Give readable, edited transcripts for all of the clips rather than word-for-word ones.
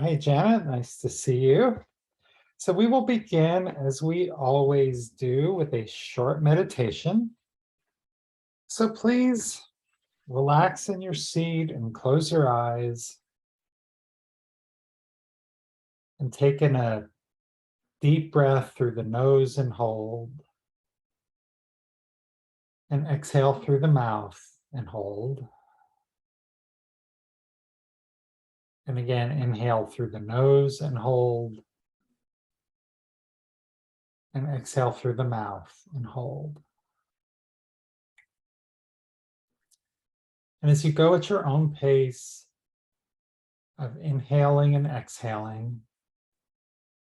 Hi, Janet. Nice to see you. So we will begin, as we always do, with a short meditation. So please relax in your seat and close your eyes and take in a deep breath through the nose and hold. And exhale through the mouth and hold. And again, inhale through the nose and hold. And exhale through the mouth and hold. And as you go at your own pace of inhaling and exhaling,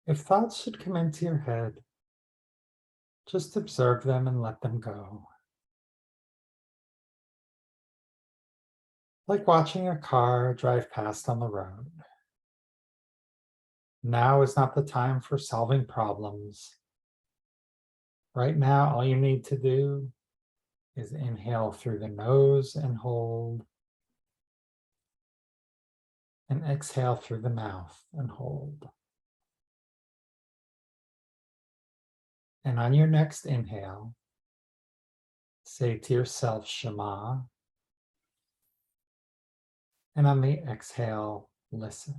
if thoughts should come into your head, just observe them and let them go. Like watching a car drive past on the road. Now is not the time for solving problems. Right now, all you need to do is inhale through the nose and hold, and exhale through the mouth and hold. And on your next inhale, say to yourself, Shema. And on the exhale, listen.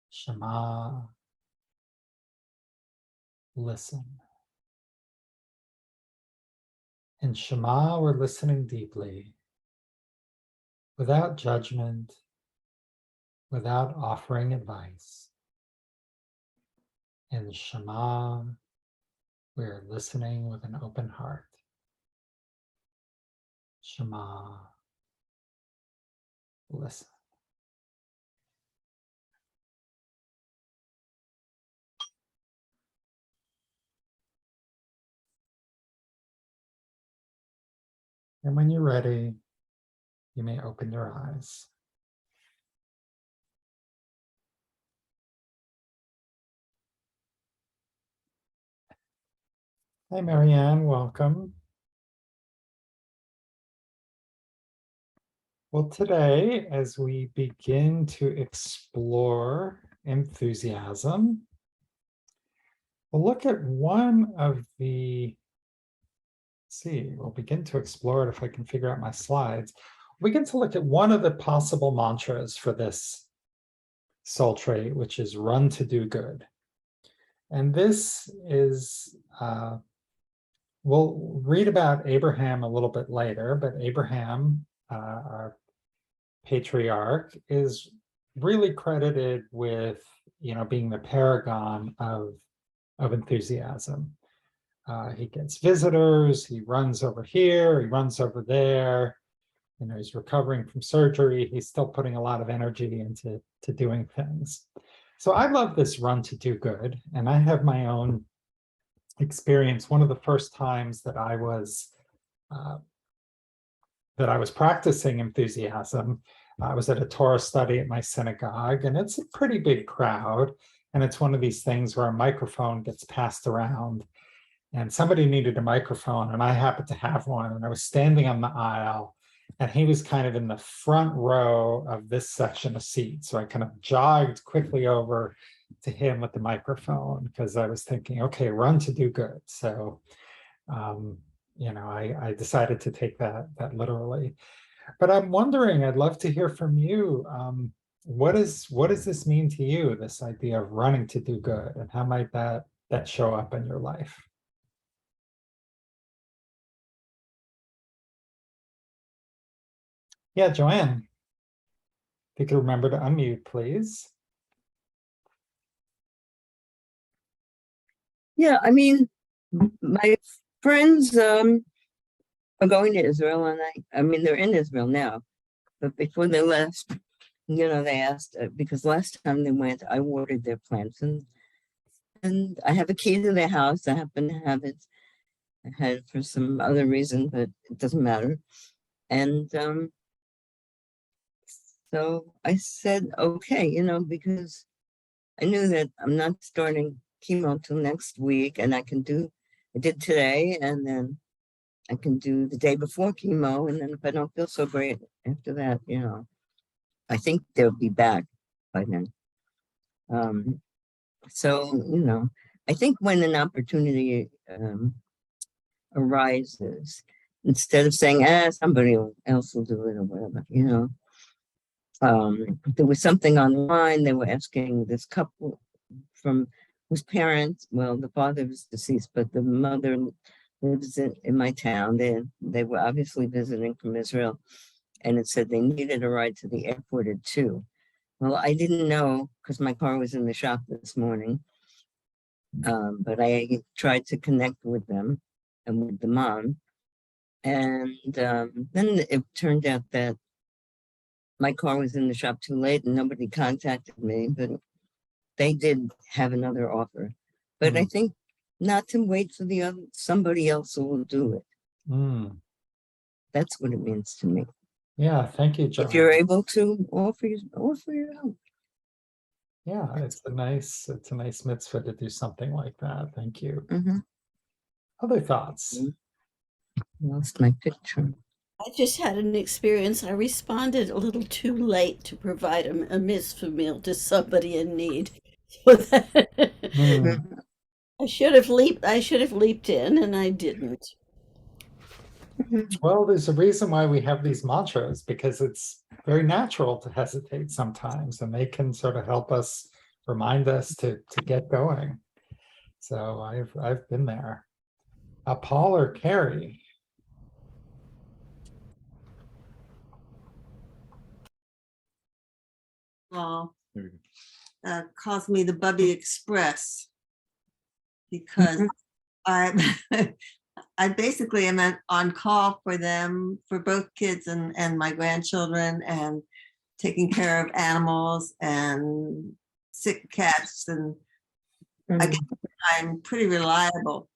Shema, listen. In Shema, we're listening deeply, without judgment, without offering advice. In Shema, we're listening with an open heart. Shema, listen. And when you're ready, you may open your eyes. Hi, Marianne, welcome. Well, today, as we begin to explore enthusiasm, we'll look at one of the, we'll begin to explore it if I can figure out my slides. We'll begin to look at one of the possible mantras for this soul trait, which is run to do good. And this is, we'll read about Abraham a little bit later, but Abraham, our patriarch, is really credited with, being the paragon of enthusiasm. He gets visitors, he runs over here, he runs over there. He's recovering from surgery. He's still putting a lot of energy into doing things. So I love this run to do good, and I have my own experience. One of the first times that I was practicing enthusiasm, I was at a Torah study at my synagogue, and it's a pretty big crowd. And it's one of these things where a microphone gets passed around, and somebody needed a microphone, and I happened to have one, and I was standing on the aisle, and he was kind of in the front row of this section of seats. So I kind of jogged quickly over to him with the microphone, because I was thinking, okay, run to do good. So, I decided to take that literally. But I'm wondering, I'd love to hear from you. What does this mean to you, this idea of running to do good, and how might that show up in your life? Yeah, Joanne, if you could remember to unmute, please. Yeah, I mean, my friends are going to Israel, and I mean, they're in Israel now, but before they left, they asked, because last time they went, I watered their plants, and I have a key to their house. I happen to have it. I had it for some other reason, but it doesn't matter. And so I said, okay, because I knew that I'm not starting chemo till next week, and I did today, and then I can do the day before chemo, and then if I don't feel so great after that, I think they'll be back by then. So, I think when an opportunity arises, instead of saying, somebody else will do it or whatever, there was something online. They were asking this couple from whose parents, well, the father was deceased, but the mother lives in my town. They were obviously visiting from Israel, and it said they needed a ride to the airport at 2. Well, I didn't know because my car was in the shop this morning. But I tried to connect with them and with the mom. And then it turned out that my car was in the shop too late and nobody contacted me, but they did have another offer. But I think not to wait for somebody else who will do it. That's what it means to me. Yeah, thank you, John. If you're able to offer your help. Yeah, it's a nice mitzvah to do something like that. Thank you. Other thoughts? Lost my picture. I just had an experience. I responded a little too late to provide a mitzvah meal to somebody in need. So I should have leaped in, and I didn't. Well, there's a reason why we have these mantras, because it's very natural to hesitate sometimes, and they can sort of help us, remind us to get going. So I've been there. Paul or Carrie? Well, calls me the Bubby Express, because I I basically am on call for them, for both kids and my grandchildren, and taking care of animals and sick cats. And I guess I'm pretty reliable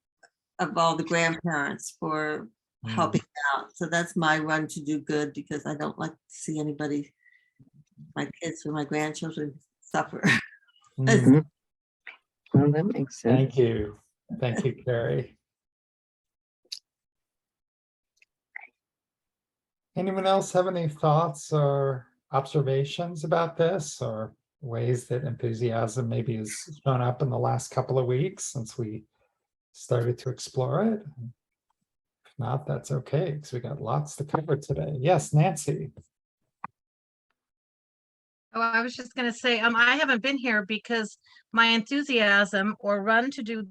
of all the grandparents for helping out. So that's my run to do good, because I don't like to see anybody, my kids or my grandchildren, suffer. Well, that makes sense. Thank you. Thank you, Carrie. Anyone else have any thoughts or observations about this, or ways that enthusiasm maybe has shown up in the last couple of weeks since we started to explore it? If not, that's okay, because we got lots to cover today. Yes, Nancy. Oh, I was just going to say, I haven't been here because my enthusiasm or run to do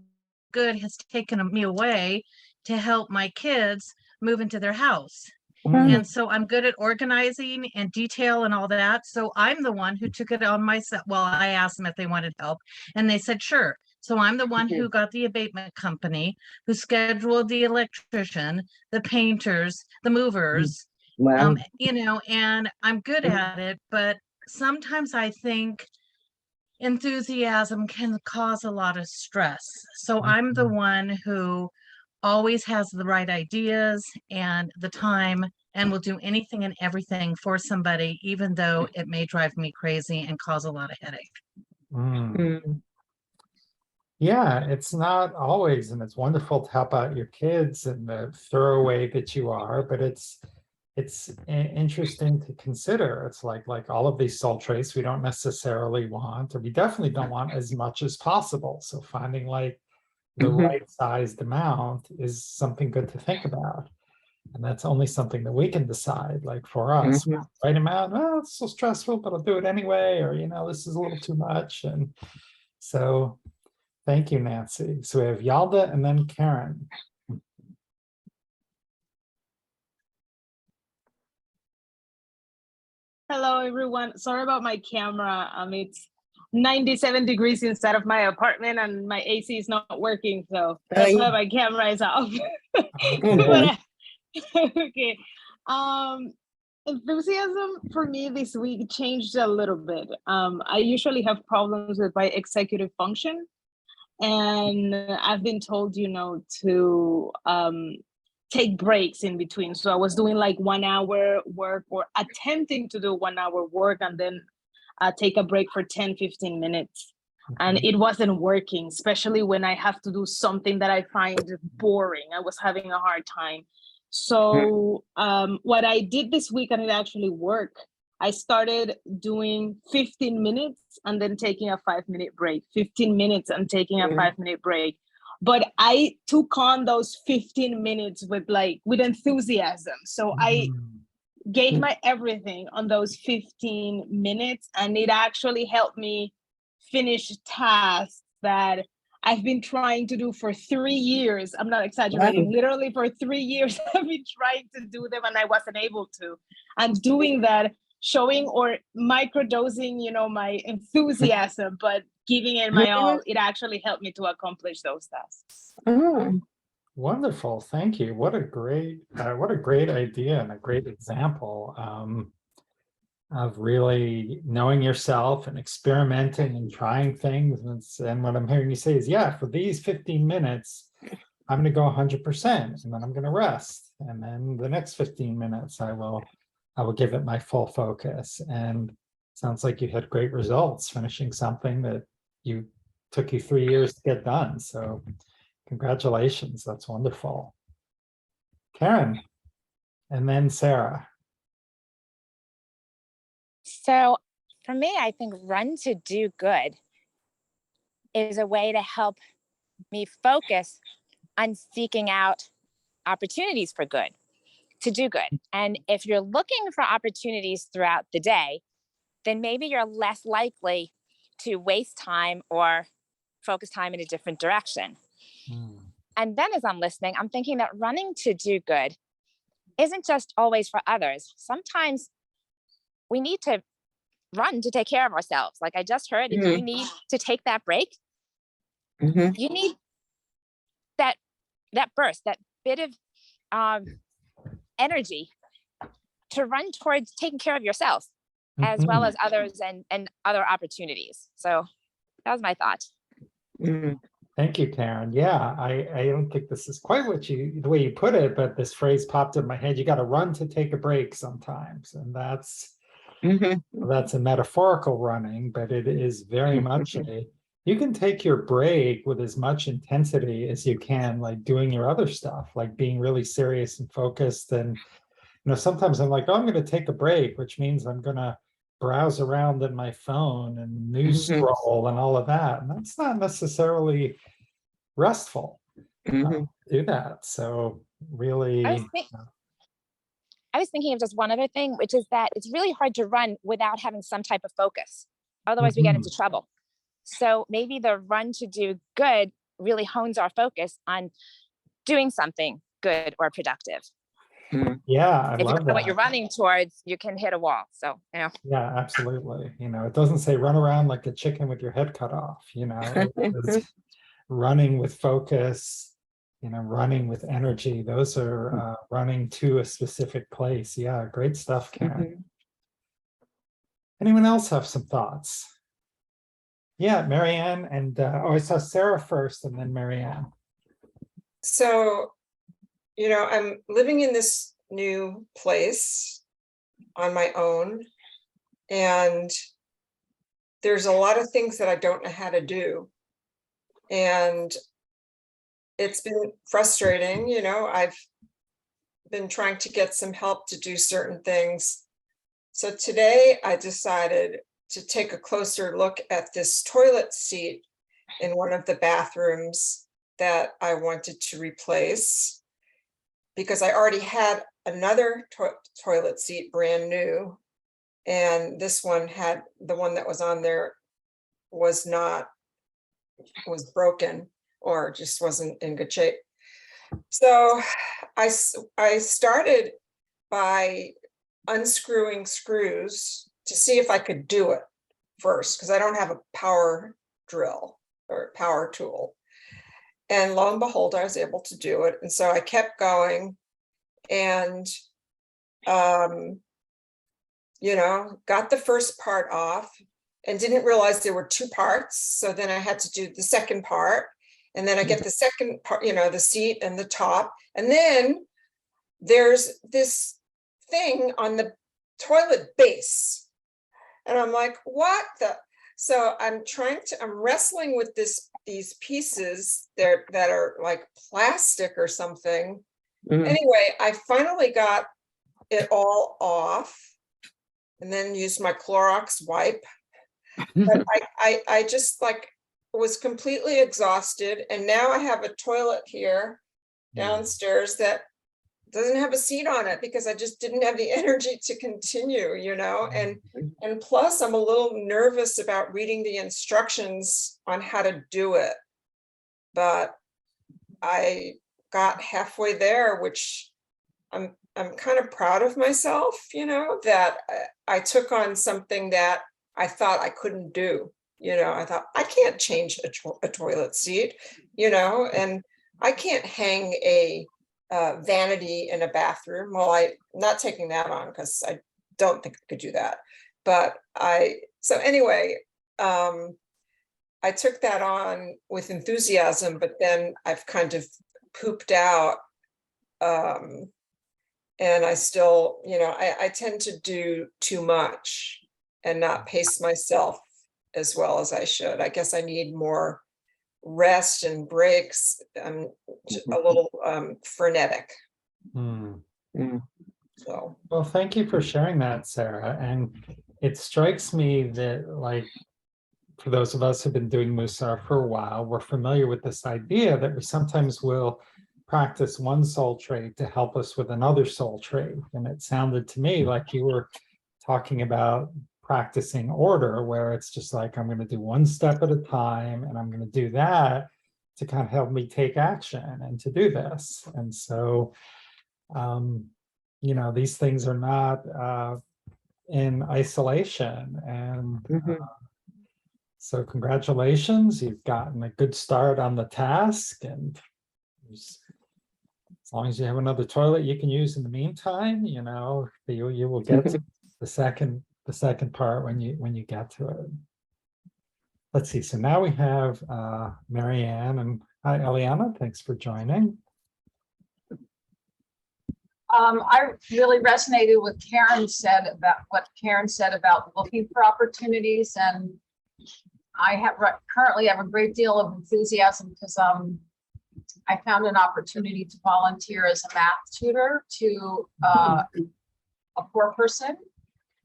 good has taken me away to help my kids move into their house. And so I'm good at organizing and detail and all that. So I'm the one who took it on myself. Well, I asked them if they wanted help, and they said, sure. So I'm the one who got the abatement company, who scheduled the electrician, the painters, the movers, Wow. And I'm good at it. But sometimes I think enthusiasm can cause a lot of stress. So I'm the one who always has the right ideas and the time, and will do anything and everything for somebody, even though it may drive me crazy and cause a lot of headache. Yeah, it's not always, and it's wonderful to help out your kids in the thorough way that you are, but it's interesting to consider. It's like all of these salt trace we don't necessarily want, or we definitely don't want as much as possible. So finding like the right sized amount is something good to think about. And that's only something that we can decide. Like for us, right amount, oh, it's so stressful, but I'll do it anyway, or this is a little too much. And so thank you, Nancy. So we have Yalda and then Karen. Hello, everyone. Sorry about my camera. It's 97 degrees inside of my apartment, and my AC is not working, so that's why my camera is off. Okay. Enthusiasm for me this week changed a little bit. I usually have problems with my executive function, and I've been told, to take breaks in between. So I was doing like 1 hour work, or attempting to do 1 hour work, and then take a break for 10-15 minutes. And it wasn't working, especially when I have to do something that I find boring. I was having a hard time. So what I did this week, and it actually worked, I started doing 15 minutes and then taking a 5-minute break, 15 minutes and taking a 5-minute break. But I took on those 15 minutes with enthusiasm. So I gave my everything on those 15 minutes, and it actually helped me finish tasks that I've been trying to do for 3 years. I'm not exaggerating. Wow. Literally for 3 years, I've been trying to do them and I wasn't able to. And doing that, showing or microdosing, my enthusiasm, but giving it my all, it actually helped me to accomplish those tasks. Oh, Wonderful, thank you. What a great idea and a great example of really knowing yourself and experimenting and trying things. And what I'm hearing you say is, yeah, for these 15 minutes, I'm going to go 100%, and then I'm going to rest. And then the next 15 minutes, I will give it my full focus. And sounds like you had great results finishing something that took you 3 years to get done. So congratulations, that's wonderful. Karen, and then Sarah. So for me, I think Run to Do Good is a way to help me focus on seeking out opportunities for good, to do good. And if you're looking for opportunities throughout the day, then maybe you're less likely to waste time or focus time in a different direction. And then as I'm listening, I'm thinking that running to do good isn't just always for others. Sometimes we need to run to take care of ourselves. Like I just heard, if you need to take that break, you need that burst, that bit of energy to run towards taking care of yourself as well as others and other opportunities. So that was my thought. Thank you, Karen. Yeah, I don't think this is quite the way you put it, but this phrase popped in my head. You got to run to take a break sometimes. And that's a metaphorical running, but it is very much you can take your break with as much intensity as you can, like doing your other stuff, like being really serious and focused. And, sometimes I'm like, oh, I'm going to take a break, which means I'm going to browse around in my phone and news scroll and all of that. And that's not necessarily restful to do that. So really, I was thinking of just one other thing, which is that it's really hard to run without having some type of focus. Otherwise we get into trouble. So maybe the Run to Do Good really hones our focus on doing something good or productive. Yeah, I if you love don't know what that. you're running towards, you can hit a wall. So, Yeah, absolutely. It doesn't say run around like a chicken with your head cut off, it's running with focus, running with energy. Those are running to a specific place. Yeah, great stuff, Karen. Anyone else have some thoughts? Yeah, Marianne, and I saw Sarah first and then Marianne. So, I'm living in this new place on my own, and there's a lot of things that I don't know how to do. And it's been frustrating, I've been trying to get some help to do certain things. So today I decided to take a closer look at this toilet seat in one of the bathrooms that I wanted to replace, because I already had another toilet seat brand new, and this one had, the one that was on there was broken or just wasn't in good shape. So I started by unscrewing screws to see if I could do it first, because I don't have a power drill or power tool. And lo and behold, I was able to do it. And so I kept going and, got the first part off and didn't realize there were 2 parts. So then I had to do the second part. And then I get the second part, the seat and the top. And then there's this thing on the toilet base. And I'm like, what the? So I'm wrestling with these pieces that are like plastic or something. Mhm. Anyway, I finally got it all off and then used my Clorox wipe. But I just like was completely exhausted. And now I have a toilet here downstairs that doesn't have a seat on it because I just didn't have the energy to continue, and plus I'm a little nervous about reading the instructions on how to do it. But I got halfway there, which I'm kind of proud of myself, that I took on something that I thought I couldn't do. I thought I can't change a toilet seat, and I can't hang a vanity in a bathroom. Well, I'm not taking that on because I don't think I could do that. But so anyway, I took that on with enthusiasm, but then I've kind of pooped out. And I still, I tend to do too much and not pace myself as well as I should. I guess I need more rest and breaks. I'm a little frenetic. Hmm. So, Well, thank you for sharing that, Sarah. And it strikes me that, like, for those of us who've been doing Musar for a while, we're familiar with this idea that we sometimes will practice one soul trade to help us with another soul trade. And it sounded to me like you were talking about practicing order, where it's just like, I'm going to do one step at a time, and I'm going to do that to kind of help me take action and to do this. And so, these things are not in isolation. And so congratulations, you've gotten a good start on the task, and as long as you have another toilet you can use in the meantime, you will get to the second part when you get to it. Let's see. So now we have Marianne, and hi, Eliana. Thanks for joining. I really resonated with what Karen said about looking for opportunities, and I currently have a great deal of enthusiasm because I found an opportunity to volunteer as a math tutor to a poor person.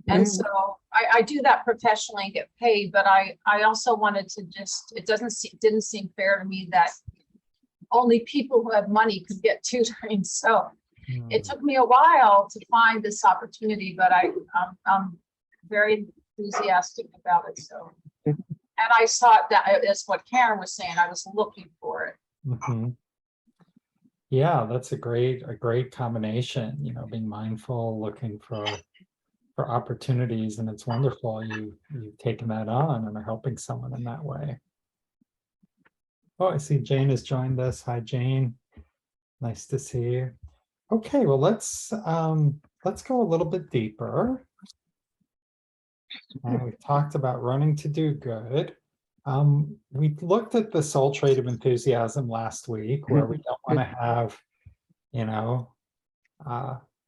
And so I do that professionally and get paid, but I also wanted to it didn't seem fair to me that only people who have money could get tutoring. So it took me a while to find this opportunity, but I'm very enthusiastic about it. So, and I saw that as what Karen was saying, I was looking for it. Yeah, that's a great combination, being mindful, looking for opportunities, and it's wonderful you've taken that on and are helping someone in that way. Oh, I see Jane has joined us. Hi, Jane. Nice to see you. Okay, well, let's go a little bit deeper. We've talked about running to do good. We looked at the soul trait of enthusiasm last week, where we don't want to have,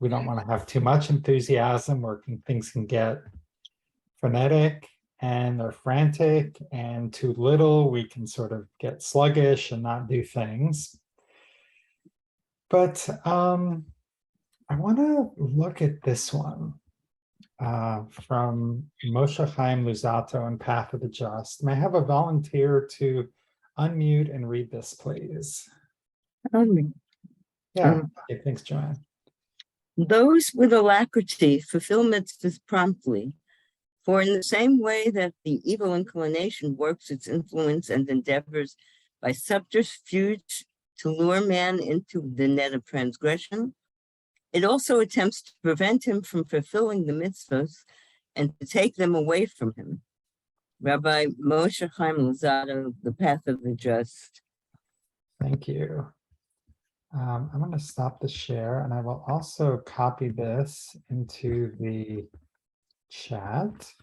we don't want to have too much enthusiasm, where things can get frenetic and they're frantic, and too little, we can sort of get sluggish and not do things. But I want to look at this one from Moshe Chaim Luzzatto and Path of the Just. May I have a volunteer to unmute and read this, please? Yeah, okay, thanks, Joanne. Those with alacrity fulfill mitzvahs promptly, for in the same way that the evil inclination works its influence and endeavors by subterfuge to lure man into the net of transgression, it also attempts to prevent him from fulfilling the mitzvahs and to take them away from him. Rabbi Moshe Chaim Luzzatto, The Path of the Just. Thank you. I'm going to stop the share, and I will also copy this into the chat.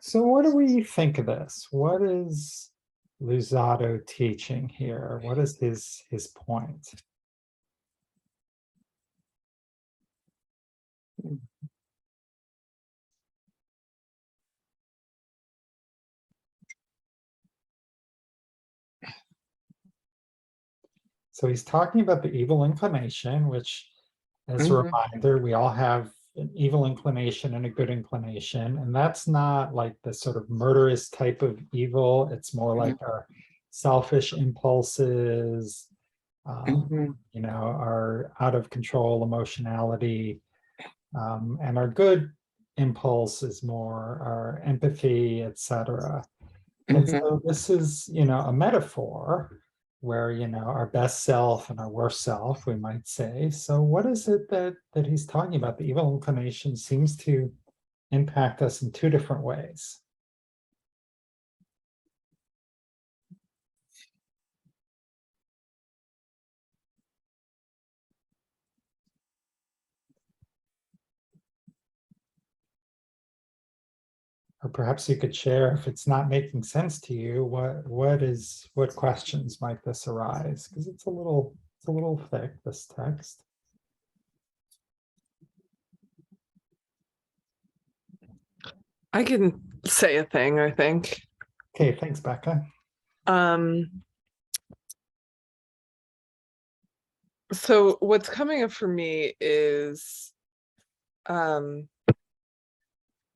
So what do we think of this? What is Luzzatto teaching here? What is his point? So he's talking about the evil inclination, which, as a Mhm. reminder, we all have an evil inclination and a good inclination. And that's not like the sort of murderous type of evil. It's more like our selfish impulses, Mhm. you know, our out of control emotionality. And our good impulse is more our empathy, etc. And Mhm. so this is, you know, a metaphor where, you know, our best self and our worst self, we might say. So what is it that he's talking about? The evil inclination seems to impact us in two different ways. Or perhaps you could share, if it's not making sense to you, what questions might this arise? Because it's a little thick, this text. I can say a thing, I think. Okay, thanks, Becca. So what's coming up for me is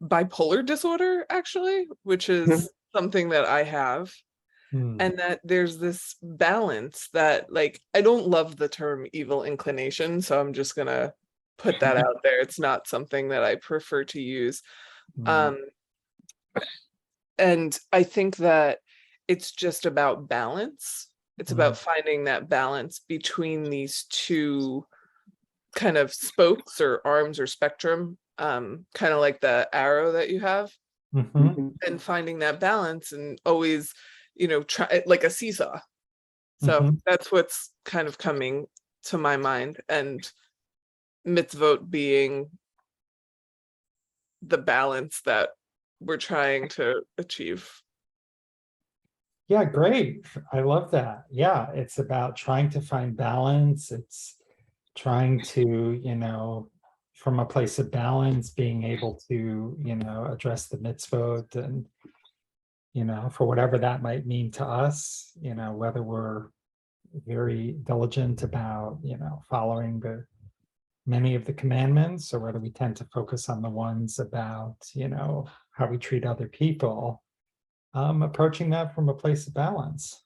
bipolar disorder, actually, which is something that I have. And that there's this balance that, like, I don't love the term evil inclination, so I'm just gonna put that out there. It's not something that I prefer to use. And I think that it's just about balance. It's about finding that balance between these two kind of spokes or arms or spectrum, kind of like the arrow that you have, and finding that balance and always, you know, try like a seesaw. So that's what's kind of coming to my mind, and mitzvot being the balance that we're trying to achieve. Yeah, great. I love that. Yeah, it's about trying to find balance. It's trying to, you know, from a place of balance, being able to, you know, address the mitzvot and, you know, for whatever that might mean to us, you know, whether we're very diligent about, you know, following the many of the commandments, or whether we tend to focus on the ones about, you know, how we treat other people. Approaching that from a place of balance.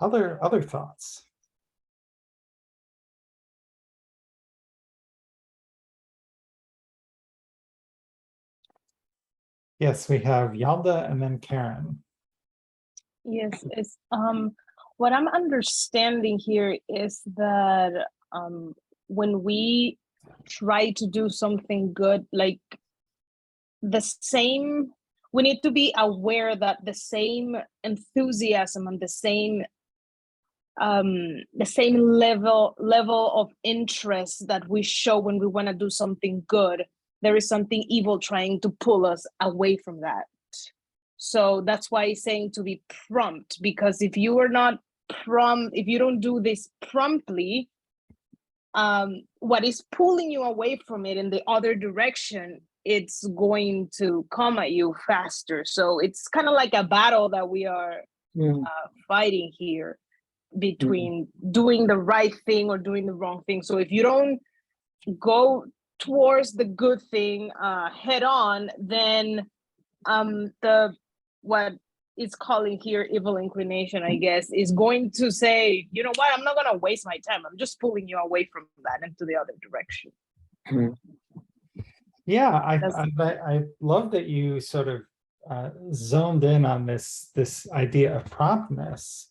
Other thoughts? Yes, we have Yalda and then Karen. Yes, it's what I'm understanding here is that when we try to do something good, like the same, we need to be aware that the same enthusiasm and the same level of interest that we show when we want to do something good, there is something evil trying to pull us away from that. So that's why he's saying to be prompt, because if you are not prompt, if you don't do this promptly, what is pulling you away from it in the other direction, it's going to come at you faster. So it's kind of like a battle that we are fighting here between doing the right thing or doing the wrong thing. So if you don't go towards the good thing head on, then the what is calling here evil inclination, I guess, is going to say, you know what, I'm not going to waste my time. I'm just pulling you away from that into the other direction. Yeah, I love that you sort of zoned in on this idea of promptness.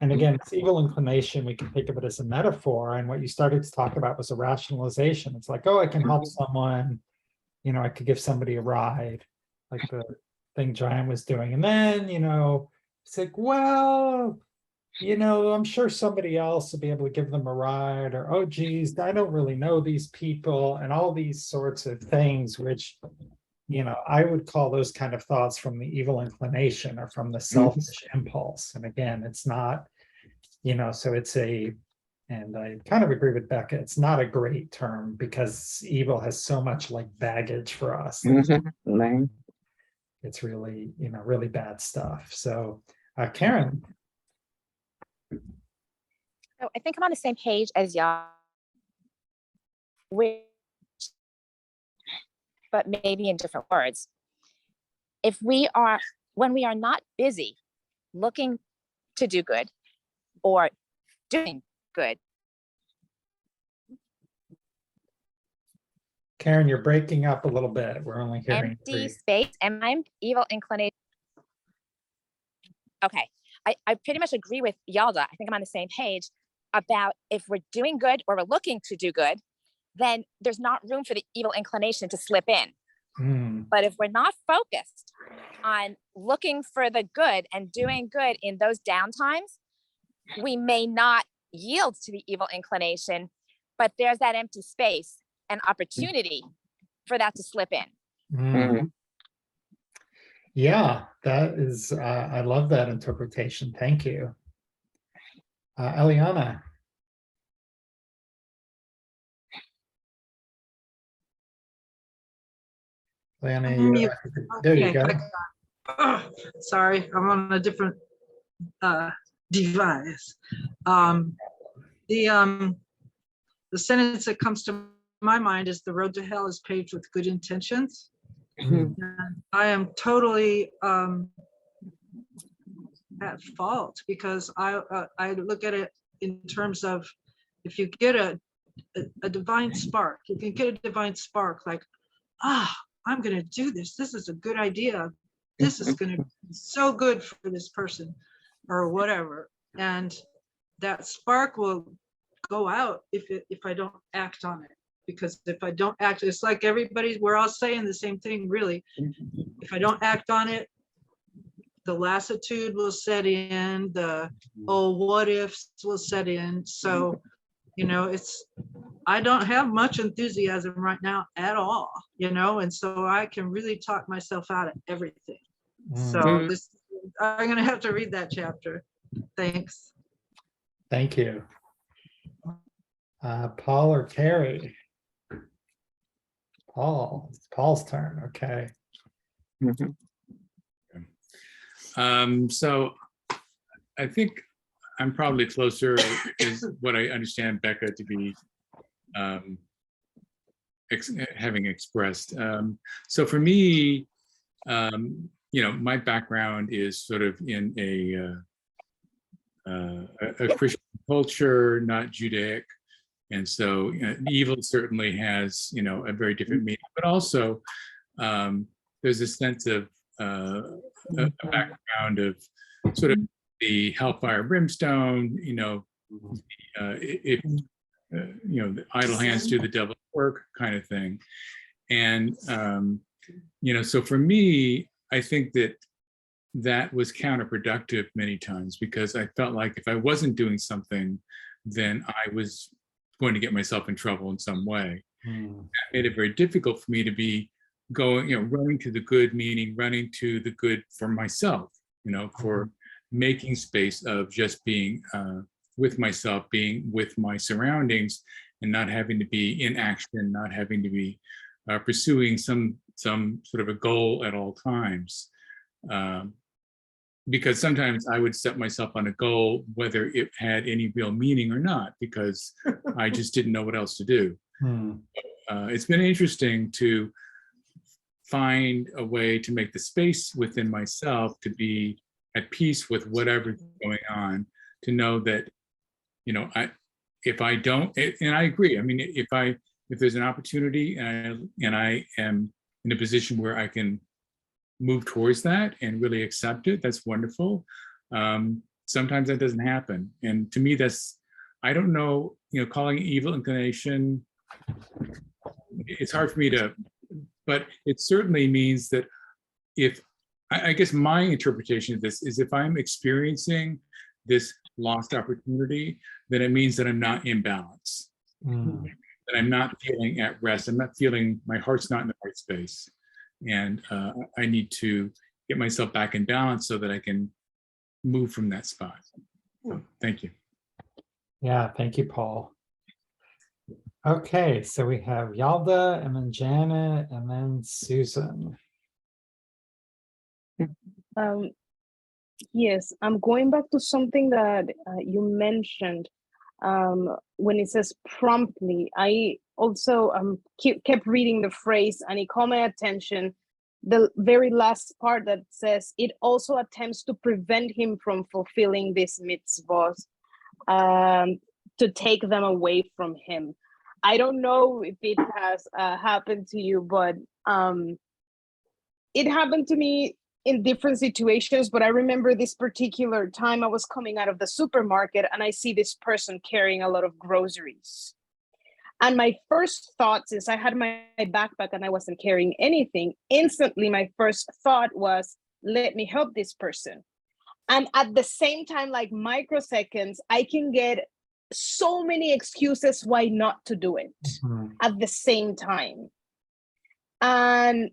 And again, it's evil inclination, we can think of it as a metaphor. And what you started to talk about was a rationalization. It's like, oh, I can help someone, you know, I could give somebody a ride, like the thing Joanne was doing. And then, you know, it's like, well, you know, I'm sure somebody else will be able to give them a ride, or, oh, geez, I don't really know these people, and all these sorts of things, which, you know, I would call those kind of thoughts from the evil inclination or from the selfish impulse. And again, it's not, you know, so it's and I kind of agree with Becca, it's not a great term because evil has so much like baggage for us. It's really, you know, really bad stuff. So, Karen. I think I'm on the same page as y'all, but maybe in different words. When we are not busy looking to do good or doing good. Karen, you're breaking up a little bit. We're only hearing Empty three. space and I'm evil inclination. Okay, I pretty much agree with Yalda. I think I'm on the same page about if we're doing good or we're looking to do good, then there's not room for the evil inclination to slip in. But if we're not focused on looking for the good and doing good in those downtimes, we may not yield to the evil inclination, but there's that empty space and opportunity for that to slip in. Yeah, that is, I love that interpretation. Thank you. Eliana. Eliana, there you go. Oh, sorry, I'm on a different device. The sentence that comes to my mind is the road to hell is paved with good intentions. And I am totally at fault because I look at it in terms of if you get a divine spark, you can get a divine spark like, I'm going to do this. This is a good idea. This is going to be so good for this person or whatever. And that spark will go out if I don't act on it. Because if I don't act, it's like we're all saying the same thing, really. If I don't act on it, the lassitude will set in, the what ifs will set in. So, I don't have much enthusiasm right now at all, and so I can really talk myself out of everything. So I'm going to have to read that chapter. Thanks. Thank you. Paul or Terry? Paul, it's Paul's turn. Okay. So I think I'm probably closer is what I understand Becca to be having expressed. So for me, my background is sort of in a Christian culture, not Judaic. And so evil certainly has, a very different meaning, but also there's a sense of a background of sort of the hellfire brimstone, the idle hands do the devil's work kind of thing. And, so for me, I think that was counterproductive many times because I felt like if I wasn't doing something, then I was going to get myself in trouble in some way. That made it very difficult for me to be running to the good, meaning running to the good for myself, for making space of just being with myself, being with my surroundings and not having to be in action, not having to be pursuing some sort of a goal at all times. Because sometimes I would set myself on a goal, whether it had any real meaning or not, because I just didn't know what else to do. It's been interesting to find a way to make the space within myself to be at peace with whatever's going on, to know that, if I don't, and I agree. I mean, if there's an opportunity and I am in a position where I can move towards that and really accept it, that's wonderful. Sometimes that doesn't happen. And to me, I don't know, calling it evil inclination, it's hard for me but it certainly means that I guess my interpretation of this is if I'm experiencing this lost opportunity, then it means that I'm not in balance, that I'm not feeling at rest. I'm not feeling, my heart's not in the right space. And I need to get myself back in balance so that I can move from that spot. So, thank you. Yeah, thank you, Paul. Okay, so we have Yalda and then Janet and then Susan. Yes, I'm going back to something that you mentioned when it says promptly, I also kept reading the phrase, and it caught my attention. The very last part that says it also attempts to prevent him from fulfilling these mitzvot, to take them away from him. I don't know if it has happened to you, but it happened to me in different situations. But I remember this particular time I was coming out of the supermarket and I see this person carrying a lot of groceries. And my first thought, since I had my backpack and I wasn't carrying anything, instantly my first thought was, let me help this person. And at the same time, like microseconds, I can get so many excuses why not to do it at the same time. And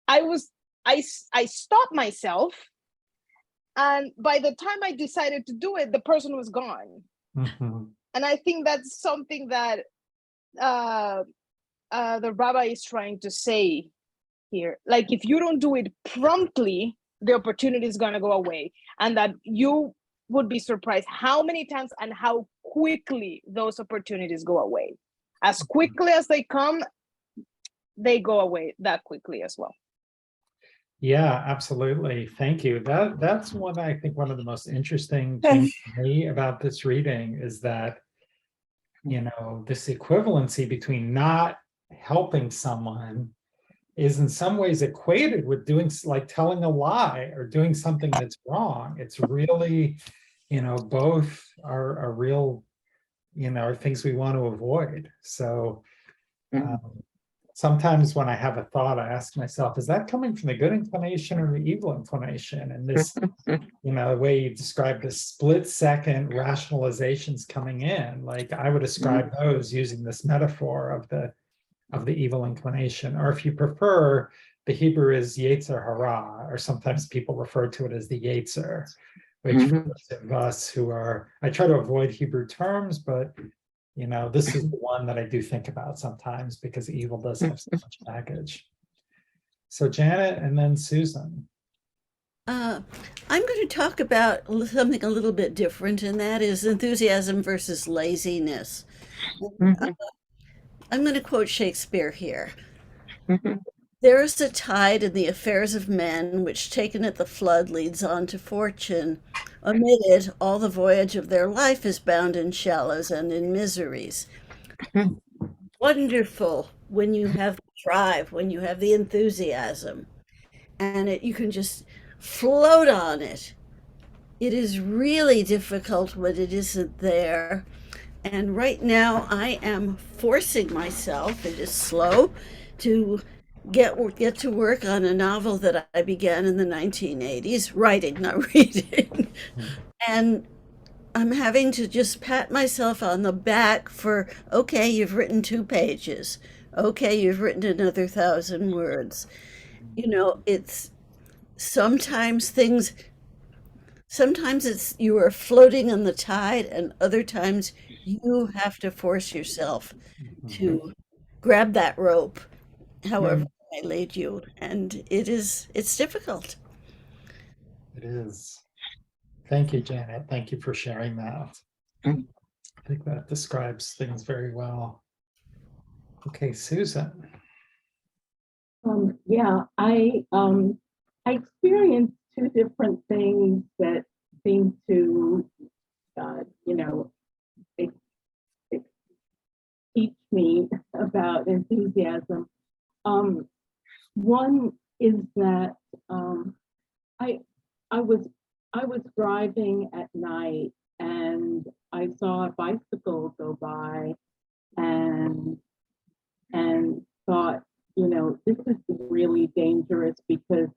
I stopped myself. And by the time I decided to do it, the person was gone. And I think that's something that the rabbi is trying to say here. Like, if you don't do it promptly, the opportunity is going to go away. And that you would be surprised how many times and how quickly those opportunities go away. As quickly as they come, they go away that quickly as well. Yeah, absolutely. Thank you. That's one, I think, one of the most interesting things to me about this reading is that, you know, this equivalency between not helping someone is in some ways equated with doing, like, telling a lie or doing something that's wrong. It's really, you know, both are real, you know, are things we want to avoid. So sometimes when I have a thought, I ask myself, is that coming from the good inclination or the evil inclination? And this, you know, the way you describe the split second rationalizations coming in, like I would ascribe those using this metaphor of the evil inclination. Or if you prefer, the Hebrew is Yetzer Hara, or sometimes people refer to it as the Yetzer, which for those of us who are, I try to avoid Hebrew terms, but you know, this is the one that I do think about sometimes because evil does have so much baggage. So Janet and then Susan. I'm going to talk about something a little bit different, and that is enthusiasm versus laziness. I'm going to quote Shakespeare here. There is a tide in the affairs of men, which taken at the flood leads on to fortune. Omitted, all the voyage of their life is bound in shallows and in miseries. Wonderful when you have the drive, when you have the enthusiasm, and you can just float on it. It is really difficult when it isn't there. And right now I am forcing myself, it is slow, to get to work on a novel that I began in the 1980s, writing, not reading. And I'm having to just pat myself on the back for, okay, you've written 2 pages. Okay, you've written another 1,000 words. You know, it's sometimes it's you are floating on the tide, and other times you have to force yourself to grab that rope, however I lead you, and it's difficult. It is. Thank you, Janet. Thank you for sharing that. I think that describes things very well. Okay, Susan. Yeah, I experienced 2 different things that seem to, you know, teach me about enthusiasm. One is that I was driving at night and I saw a bicycle go by and thought, you know, this is really dangerous because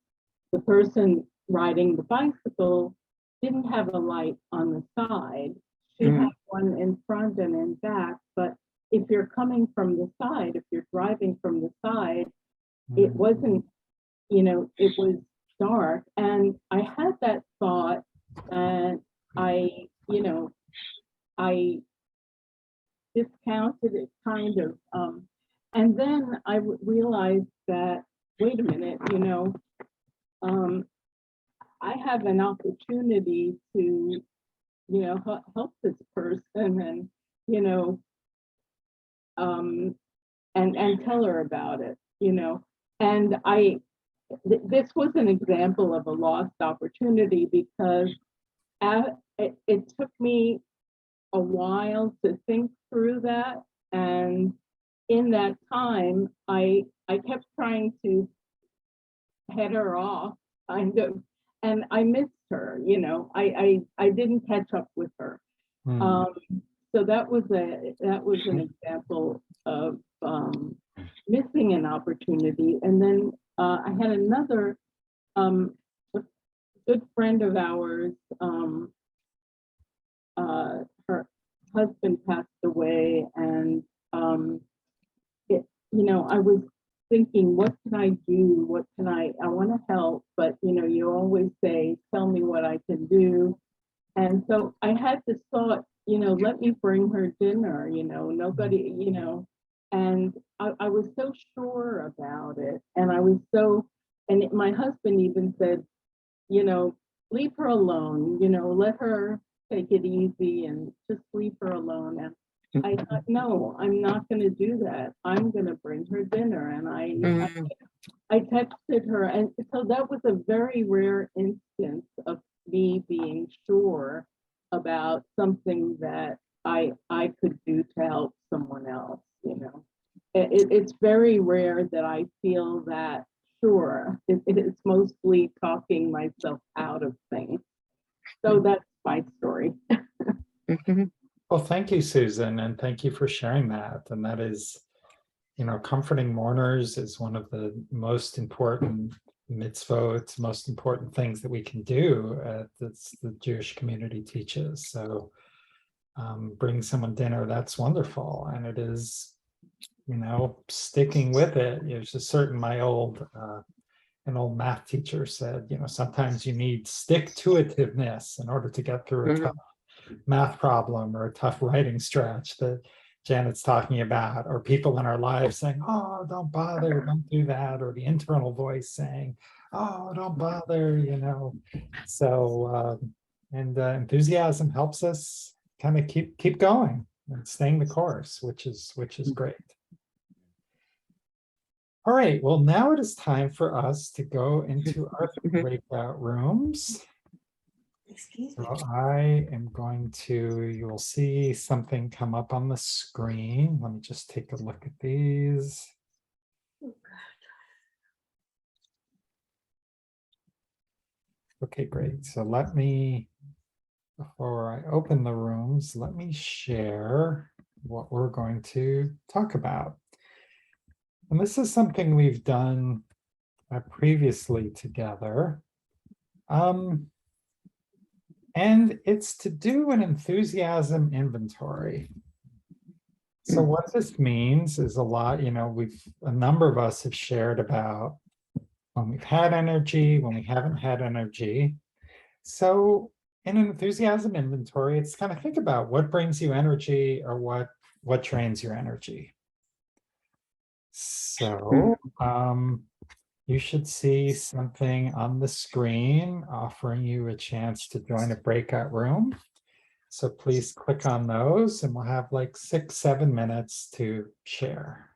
the person riding the bicycle didn't have a light on the side. She had one in front and in back, but if you're coming from the side, if you're driving from the side, it wasn't, you know, it was dark. And I had that thought and I discounted it kind of, and then I realized that, wait a minute, you know, I have an opportunity to help this person and, and tell her about it, And this was an example of a lost opportunity because it took me a while to think through that. And in that time, I kept trying to head her off, kind of, and I missed her, I didn't catch up with her. So that was an example of missing an opportunity. And then I had another a good friend of ours, her husband passed away, and I was thinking, what can I do? What can I want to help, but you always say, tell me what I can do. And so I had this thought, let me bring her dinner, nobody, and I was so sure about it. And I was my husband even said, leave her alone, let her take it easy and just leave her alone. And I thought, no, I'm not going to do that. I'm going to bring her dinner. And I texted her. And so that was a very rare instance of me being sure about something that I could do to help someone else, It's very rare that I feel that sure. It's mostly talking myself out of things. So that's my story. Well, thank you, Susan, and thank you for sharing that. And that is, comforting mourners is one of the most important mitzvot, most important things that we can do. That's the Jewish community teaches. So bring someone dinner, that's wonderful. And it is, sticking with it. There's a certain, an old math teacher said, sometimes you need stick-to-itiveness in order to get through a tough math problem or a tough writing stretch that Janet's talking about, or people in our lives saying, oh, don't bother, don't do that, or the internal voice saying, oh, don't bother, So, enthusiasm helps us kind of keep going and staying the course, which is great. All right, well, now it is time for us to go into our breakout rooms. Excuse me. So I am going to, you'll see something come up on the screen. Let me just take a look at these. Okay, great. So let me, before I open the rooms, let me share what we're going to talk about. And this is something we've done previously together. And it's to do an enthusiasm inventory. So what this means is a lot, a number of us have shared about when we've had energy, when we haven't had energy. So in an enthusiasm inventory, it's kind of think about what brings you energy or what drains your energy. So you should see something on the screen offering you a chance to join a breakout room. So please click on those and we'll have like 6-7 minutes to share.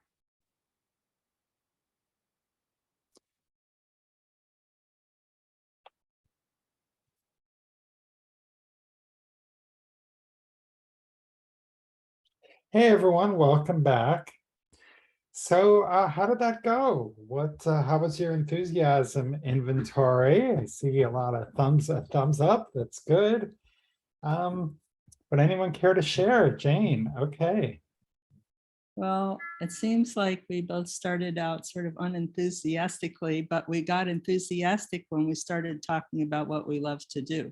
Hey everyone, welcome back. So how did that go? How was your enthusiasm inventory? I see a lot of thumbs up. That's good. Would anyone care to share? Jane, okay. Well, it seems like we both started out sort of unenthusiastically, but we got enthusiastic when we started talking about what we love to do.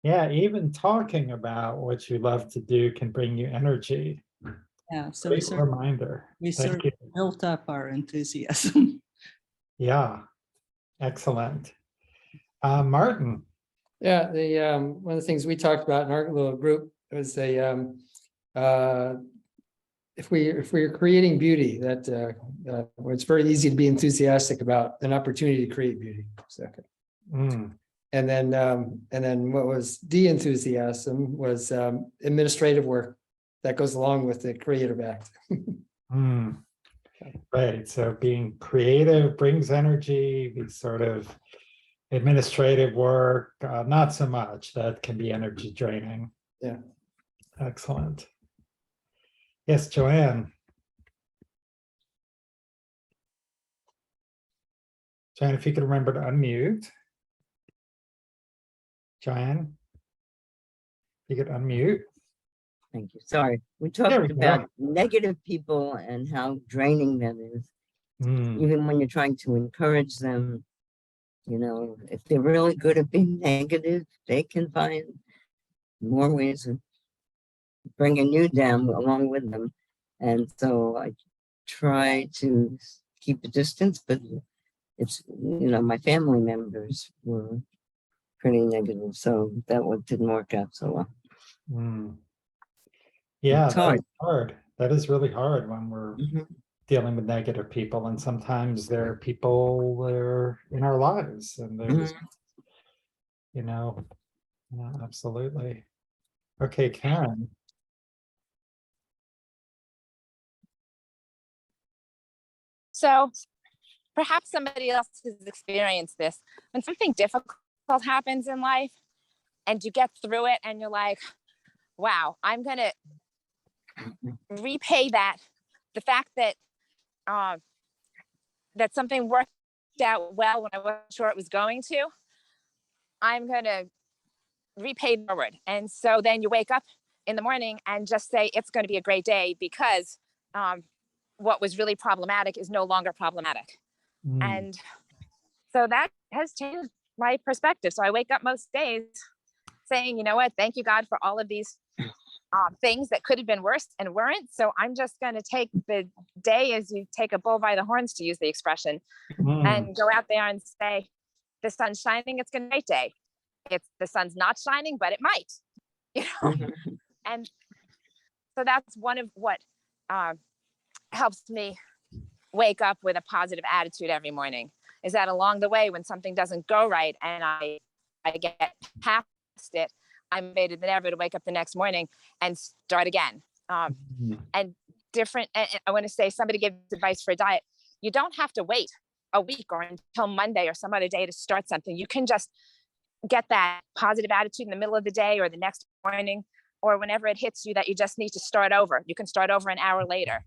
Yeah, even talking about what you love to do can bring you energy. Yeah, so Great reminder. we Thank sort you. of built up our enthusiasm. Yeah, excellent. Martin. Yeah, one of the things we talked about in our little group was if we're creating beauty, that it's very easy to be enthusiastic about an opportunity to create beauty. So, And then what was de-enthusiasm was administrative work that goes along with the creative act. Hmm. Right. So being creative brings energy, the sort of administrative work, not so much. That can be energy draining. Yeah. Excellent. Yes, Joanne. Joanne, if you could remember to unmute. Joanne, you could unmute. Thank you. Sorry. We There we talked go. about negative people and how draining that is. Hmm. Even when you're trying to encourage them, you know, if they're really good at being negative, they can find more ways of bringing you down along with them. And so I try to keep a distance, but it's, you know, my family members were pretty negative, so that one didn't work out so well. Hmm. Yeah, It's hard. that's hard. That is really hard when we're Mhm. dealing with negative people, and sometimes there are people that are in our lives, and they're just, you know, yeah, absolutely. Okay, Karen. So perhaps somebody else has experienced this. When something difficult happens in life and you get through it and you're like, wow, I'm going to repay that. The fact that that something worked out well when I wasn't sure it was going to, I'm going to repay forward. And so then you wake up in the morning and just say, it's going to be a great day because what was really problematic is no longer problematic. And so that has changed my perspective. So I wake up most days saying, you know what, thank you, God, for all of these things that could have been worse and weren't. So I'm just going to take the day as you take a bull by the horns, to use the expression, and go out there and say, the sun's shining, it's going to be a great day. It's the sun's not shining, but it might, you know. And so that's one of what helps me wake up with a positive attitude every morning, is that along the way, when something doesn't go right and I get past it, I'm motivated than ever to wake up the next morning and start again. And different, and I want to say, somebody gives advice for a diet. You don't have to wait a week or until Monday or some other day to start something. You can just get that positive attitude in the middle of the day or the next morning, or whenever it hits you that you just need to start over. You can start over an hour later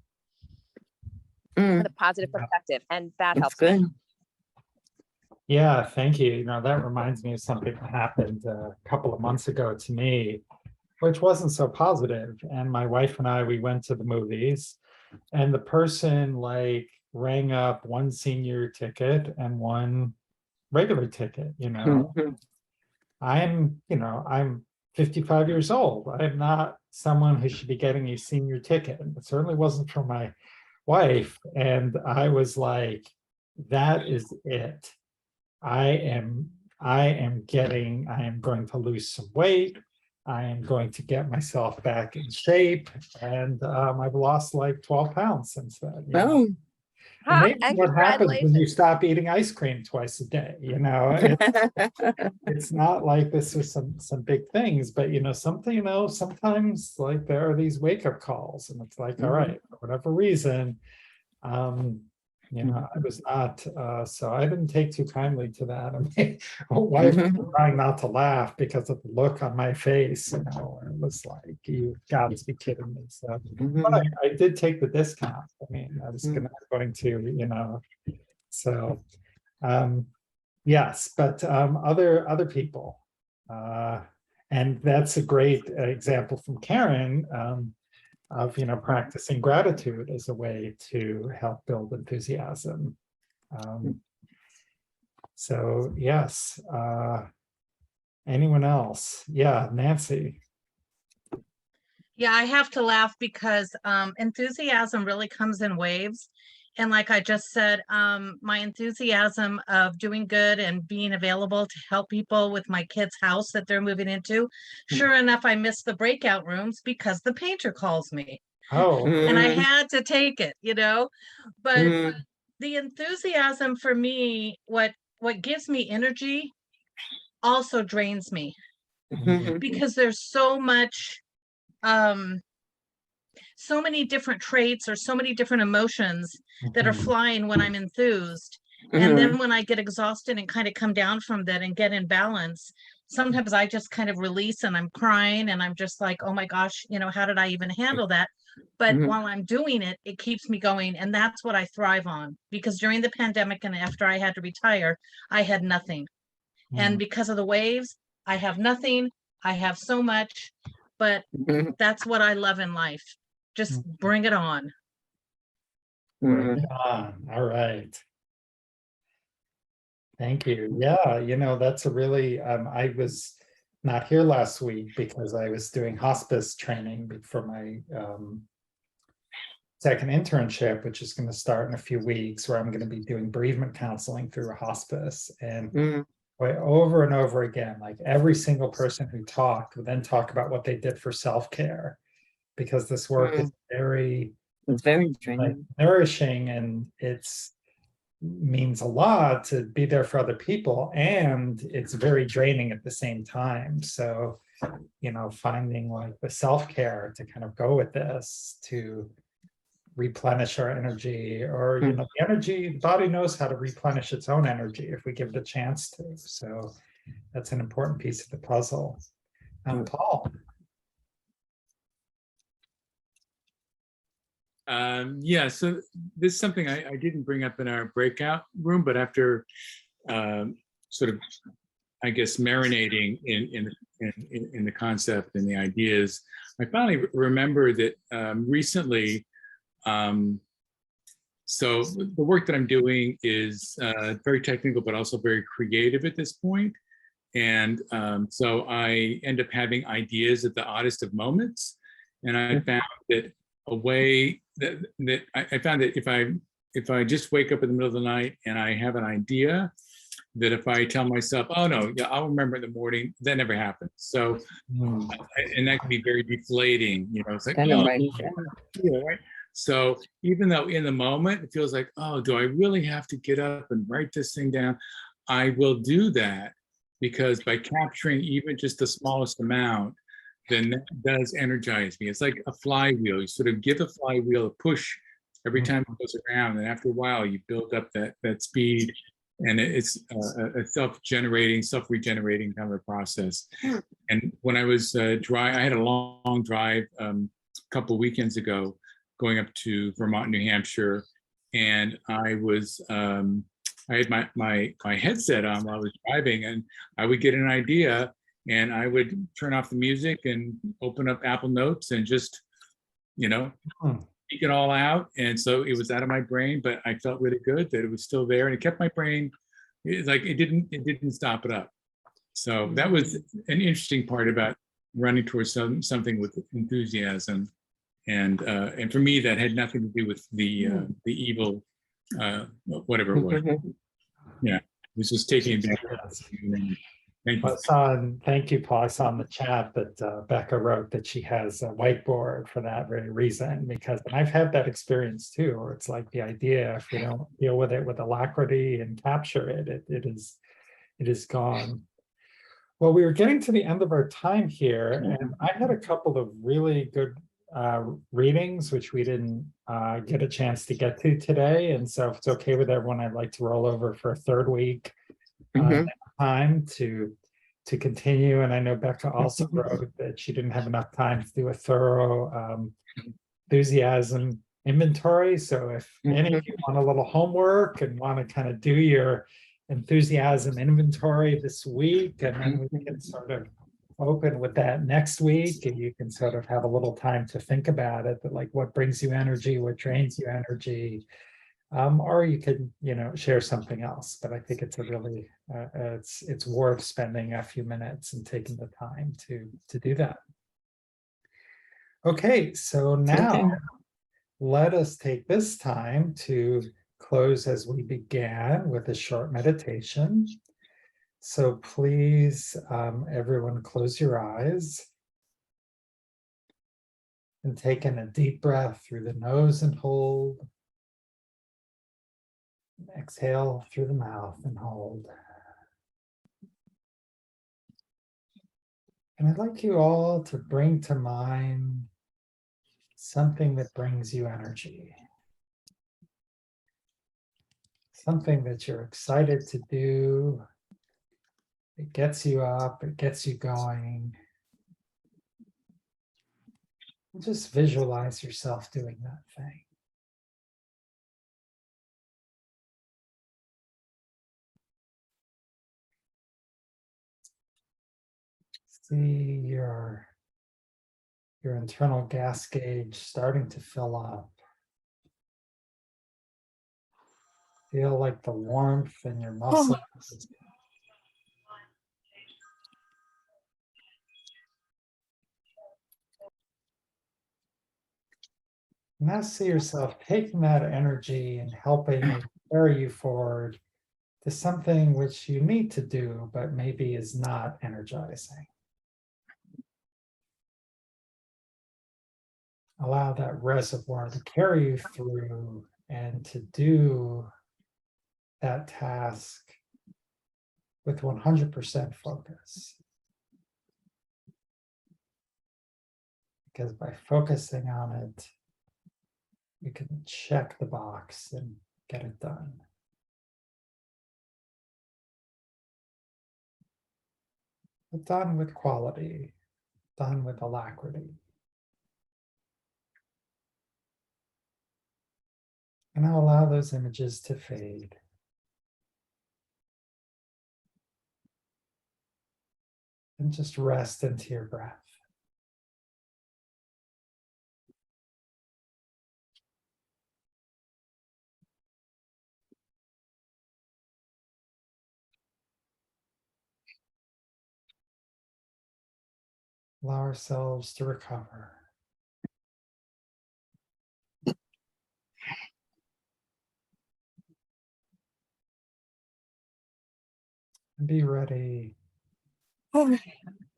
with a positive perspective, and that helps good. me. Yeah, thank you. You know, that reminds me of something that happened a couple of months ago to me, which wasn't so positive. And my wife and I, we went to the movies, and the person like rang up one senior ticket and one regular ticket, you know. I'm 55 years old. I'm not someone who should be getting a senior ticket. It certainly wasn't for my wife. And I was like, that is it. I am going to lose some weight. I am going to get myself back in shape. And I've lost like 12 pounds since then. You know? Amazing And what happens when you congratulations. stop eating ice cream twice a day, you know. It's not like this was some big things, but sometimes like there are these wake-up calls, and it's like, all right, for whatever reason, I was not, so I didn't take too kindly to that. I mean, wife was trying not to laugh because of the look on my face, it was like, you got to be kidding me. So, but I did take the discount. I mean, I was going to, so, yes, but other people, and that's a great example from Karen, of practicing gratitude as a way to help build enthusiasm. So yes, anyone else? Yeah, Nancy. Yeah, I have to laugh because enthusiasm really comes in waves. And like I just said, my enthusiasm of doing good and being available to help people with my kids' house that they're moving into. Sure enough, I missed the breakout rooms because the painter calls me. Oh. And I had to take it, but the enthusiasm for me, what gives me energy also drains me Mhm. because there's so much, so many different traits or so many different emotions that are Mhm. flying when I'm enthused. And then when I get exhausted and kind of come down from that and get in balance, sometimes I just kind of release and I'm crying and I'm just like, oh my gosh, you know, how did I even handle that? But Mhm. while I'm doing it, it keeps me going. And that's what I thrive on, because during the pandemic and after I had to retire, I had nothing. And because of the waves, I have nothing. I have so much, but Mhm. that's what I love in life. Just bring it on. Bring Mhm. it on. All right. Thank you. Yeah, you know, that's a really, I was not here last week because I was doing hospice training for my second internship, which is going to start in a few weeks, where I'm going to be doing bereavement counseling through a hospice. And Mhm. over and over again, like every single person who talked would then talk about what they did for self-care, because this work is very It's very like draining. nourishing, and it's means a lot to be there for other people, and it's very draining at the same time. So, you know, finding like the self-care to kind of go with this to replenish our energy, or you know, the energy, the body knows how to replenish its own energy if we give it a chance to. So that's an important piece of the puzzle. Paul. Yeah, so this is something I didn't bring up in our breakout room, but after sort of, I guess, marinating in the concept and the ideas, I finally remember that recently, so the work that I'm doing is very technical, but also very creative at this point. And so I end up having ideas at the oddest of moments. And I found that a way that I found that if I just wake up in the middle of the night and I have an idea, that if I tell myself, oh no, yeah, I'll remember in the morning, that never happens. So, and that can be very deflating, you know, it's like, oh, yeah, right. So even though in the moment it feels like, oh, do I really have to get up and write this thing down? I will do that, because by capturing even just the smallest amount, then that does energize me. It's like a flywheel. You sort of give the flywheel a push every time it goes around, and after a while, you build up that speed, and it's a self-regenerating kind of a process. And when I was I had a long drive a couple weekends ago, going up to Vermont, New Hampshire, and I was I had my headset on while I was driving, and I would get an idea, and I would turn off the music and open up Apple Notes and just, you know, speak it all out. And so it was out of my brain, but I felt really good that it was still there, and it kept my brain, it didn't stop it up. So that was an interesting part about running towards something with enthusiasm. And for me, that had nothing to do with the evil, whatever it was. Yeah, it was just taking advantage. Thank you. Thank you, Paul. I saw in the chat that Becca wrote that she has a whiteboard for that very reason, because and I've had that experience too, where it's like the idea, if we don't deal with it with alacrity and capture it, it is gone. Well, we were getting to the end of our time here, and I had a couple of really good readings, which we didn't get a chance to get to today. And so if it's okay with everyone, I'd like to roll over for a third week time to continue. And I know Becca also wrote that she didn't have enough time to do a thorough enthusiasm inventory. So if any of you want a little homework and want to kind of do your enthusiasm inventory this week, and then we can sort of open with that next week, and you can sort of have a little time to think about it, like what brings you energy, what drains you energy, or you could, you know, share something else. But I think it's a really it's worth spending a few minutes and taking the time to do that. Okay, so now let us take this time to close as we began, with a short meditation. So please, everyone, close your eyes and take in a deep breath through the nose and hold. Exhale through the mouth and hold. And I'd like you all to bring to mind something that brings you energy. Something that you're excited to do. It gets you up, it gets you going. Just visualize yourself doing that thing. See your internal gas gauge starting to fill up. Feel like the warmth in your muscles. Now see yourself taking that energy and helping it carry you forward to something which you need to do, but maybe is not energizing. Allow that reservoir to carry you through and to do that task with 100% focus. Because by focusing on it, you can check the box and get it done. But done with quality, done with alacrity. And now allow those images to fade. And just rest into your breath. Allow ourselves to recover. And be ready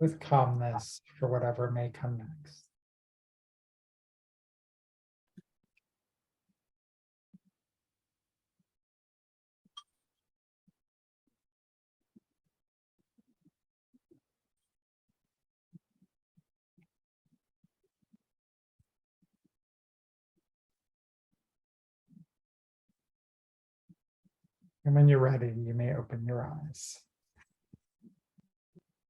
with calmness for whatever may come next. And when you're ready, you may open your eyes.